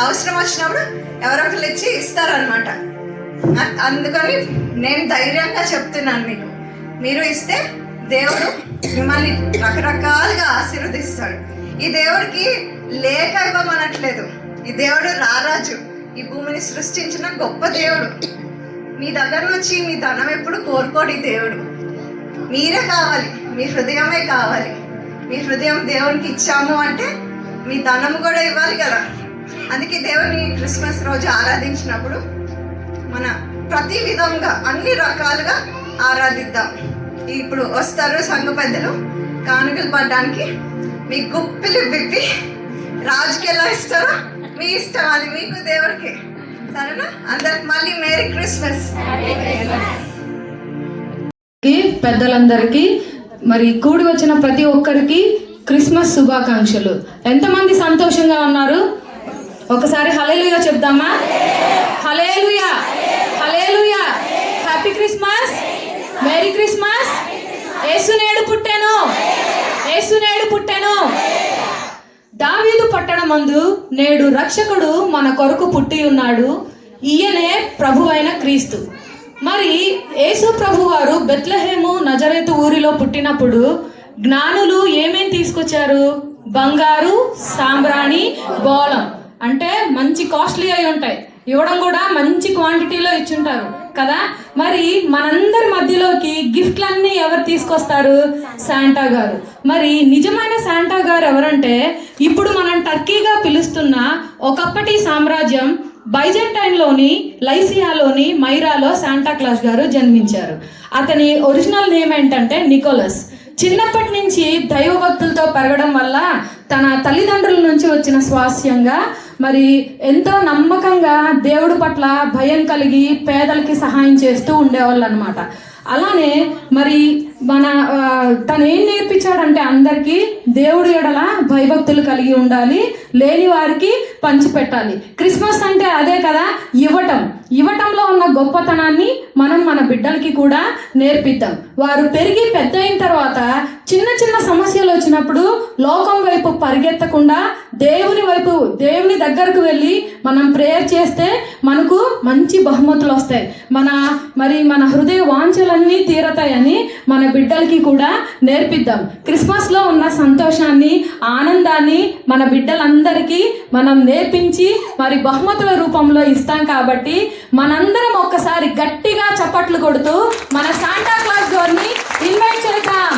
అవసరం వచ్చినప్పుడు ఎవరొకరు ఇచ్చి ఇస్తారనమాట. అందుకని నేను ధైర్యంగా చెప్తున్నాను మీకు, మీరు ఇస్తే దేవుడు మిమ్మల్ని రకరకాలుగా ఆశీర్వదిస్తాడు. ఈ దేవుడికి లేక ఇవ్వమనట్లేదు. ఈ దేవుడు రారాజు, ఈ భూమిని సృష్టించిన గొప్ప దేవుడు. మీ దగ్గర నుంచి మీ ధనం ఎప్పుడు కోరుకోడు ఈ దేవుడు. మీరే కావాలి, మీ హృదయమే కావాలి. మీ హృదయం దేవునికి ఇచ్చాము అంటే మీ ధనం కూడా ఇవ్వాలి కదా. అందుకే దేవుని క్రిస్మస్ రోజు ఆరాధించినప్పుడు మన ప్రతి విధంగా అన్ని రకాలుగా ఆరాధిద్దాం. ఇప్పుడు వస్తారు సంఘ పెద్దలు కానుకలు పడడానికి. మీ గుప్పిలు విప్పి రాజుకి ఎలా ఇస్తారో మీ ఇష్టం, అది మీకు దేవుడికి. సరేనా? అందరికి మళ్ళీ మేరీ క్రిస్మస్. పెద్దలందరికీ మరి కూడి వచ్చిన ప్రతి ఒక్కరికి క్రిస్మస్ శుభాకాంక్షలు. ఎంతమంది సంతోషంగా ఉన్నారు? ఒకసారి హల్లెలూయా చెప్దామా? Hallelujah, hallelujah. Happy Christmas, merry Christmas. Yesu నేడు పుట్టెను, యేసు నేడు పుట్టెను. దావీదు పట్టణమందు నేడు రక్షకుడు మన కొరకు పుట్టి ఉన్నాడు. ఈయనే ప్రభువైన క్రీస్తు. మరి యేసు ప్రభువారు బెత్లెహేము నజరేతు ఊరిలో పుట్టినప్పుడు జ్ఞానులు ఏమేం తీసుకొచ్చారు? బంగారు, సాంబ్రాణి, బోళం. అంటే మంచి కాస్ట్లీ అయి ఉంటాయి, ఇవ్వడం కూడా మంచి క్వాంటిటీలో ఇచ్చుంటారు కదా. మరి మనందరి మధ్యలోకి గిఫ్ట్లన్నీ ఎవరు తీసుకొస్తారు? శాంటా గారు. మరి నిజమైన శాంటా గారు ఎవరంటే, ఇప్పుడు మనం టర్కీగా పిలుస్తున్న ఒకప్పటి సామ్రాజ్యం బైజెంటైన్లోని లైసియాలోని మైరాలో శాంటా క్లాస్ గారు జన్మించారు. అతని ఒరిజినల్ నేమ్ ఏంటంటే నికోలస్. చిన్నప్పటి నుంచి దైవభక్తులతో పెరగడం వల్ల తన తల్లిదండ్రుల నుంచి వచ్చిన స్వాస్యంగా మరి ఎంతో నమ్మకంగా దేవుడి పట్ల భయం కలిగి పేదలకి సహాయం చేస్తూ ఉండేవాళ్ళు అనమాట. అలానే మరి తను ఏం నేర్పించాడంటే అందరికీ దేవుడి ఎడల భయభక్తులు కలిగి ఉండాలి, లేని వారికి పంచిపెట్టాలి. క్రిస్మస్ అంటే అదే కదా, ఇవ్వటంలో ఉన్న గొప్పతనాన్ని మనం మన బిడ్డలకి కూడా నేర్పిద్దాం. వారు పెరిగి పెద్ద అయిన తర్వాత చిన్న చిన్న సమస్యలు వచ్చినప్పుడు లోకం వైపు పరిగెత్తకుండా దేవుని దగ్గరకు వెళ్ళి మనం ప్రేయర్ చేస్తే మనకు మంచి బహుమతులు వస్తాయి. మన హృదయ వాంఛలన్నీ తీరతాయని మన బిడ్డలకి కూడా నేర్పిద్దాం. క్రిస్మస్లో ఉన్న సంతోషాన్ని, ఆనందాన్ని మన బిడ్డలందరికీ మనం నేర్పించి మరి బహుమతుల రూపంలో ఇస్తాం. కాబట్టి మనందరం ఒక్కసారి గట్టిగా చప్పట్లు కొడుతూ మన శాంటా క్లాస్ గారిని ఇన్వైట్ చేద్దాం.